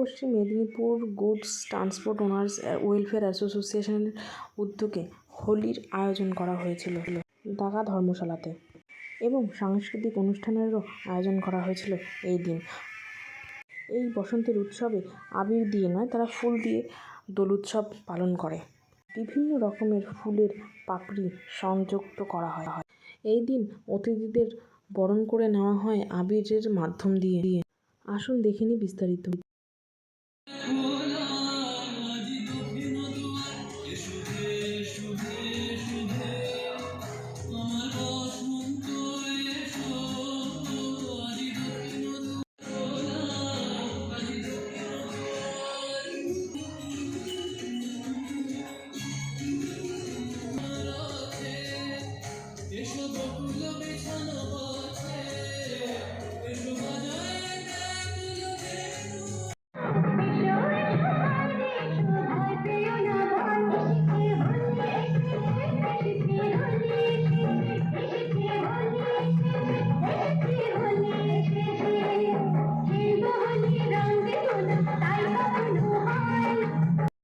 পশ্চিম Medinipur goods transport owners welfare অ্যাসোসিয়েশনের উদ্যোগে হোলির আয়োজন করা হয়েছিল ঢাকা ধর্মশালাতে এবং সাংস্কৃতিক অনুষ্ঠানেরও আয়োজন করা হয়েছিল এই দিন। এই বসন্তের উৎসবে আবির দিয়ে নয়, তারা ফুল দিয়ে দোল উৎসব পালন করে। বিভিন্ন রকমের ফুলের পাপড়ি সংযুক্ত করা হয়। এই দিন অতিথিদের বরণ করে নেওয়া হয় আবিরের মাধ্যম দিয়ে। আসুন দেখে নিই বিস্তারিত।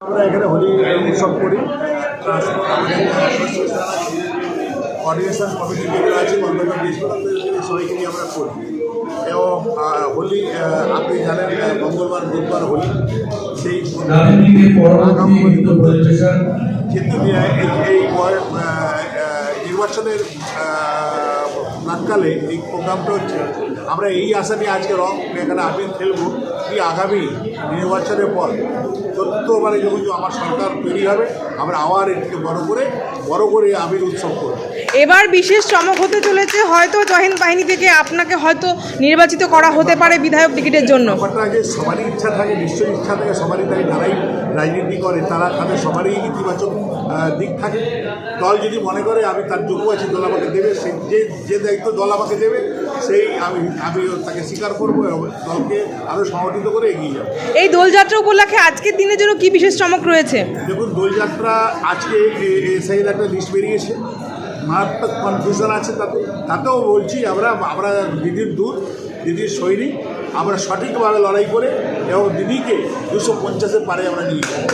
আমরা এখানে হোলি উৎসব করি। কোঅর্ডিনেশন কমিটি যেগুলো আছে কলকাতা ডিস্ট্রিক্ট সবাইকে নিয়ে আমরা করি। এবং হোলি আপনি জানেন মঙ্গলবার বুধবার হোলি, সেই কিন্তু এই নির্বাচনের প্রাককালে এই প্রোগ্রামটা হচ্ছে, আমরা এই আশা নিয়ে আজকে এখানে আবির খেলবো কি আগামী নির্বাচনের পর চতুর্থবারে যখন আমার সরকার তৈরি হবে, আমরা আবার এটিকে বড় করে আবির উৎসব করব। এবার বিশেষ চমক হতে চলেছে, হয়তো জয়হিন্দ বাহিনী থেকে আপনাকে হয়তো নির্বাচিত করা হতে পারে বিধায়ক টিকিটের জন্য। ব্যাপারটা আগে সবারই ইচ্ছা থাকে, নিশ্চয়ই ইচ্ছা থাকে সবারই থাকে, যারাই রাজনীতি করে তাদের সবারই ইতিবাচক দিক থাকে। দল যদি মনে করে আমি তার যোগ্য আছি, দল আমাকে দেবে, যে দায়িত্ব দল আমাকে দেবে সেই আমি তাকে স্বীকার করবো এবং দলকে আরও সংগঠিত করে এগিয়ে যাবো। এই দোলযাত্রা উপলক্ষে আজকের দিনের জন্য কি বিশেষ চমক রয়েছে? দেখুন, দোলযাত্রা আজকে এসআইয়ের একটা লিস্ট বেরিয়েছে, মারাত্মক কনফিউশন আছে তাতেও বলছি আমরা দিদির দূত, দিদির সৈনিক, আমরা সঠিকভাবে লড়াই করে এবং দিদিকে 250-এর পারে আমরা নিয়ে যাই।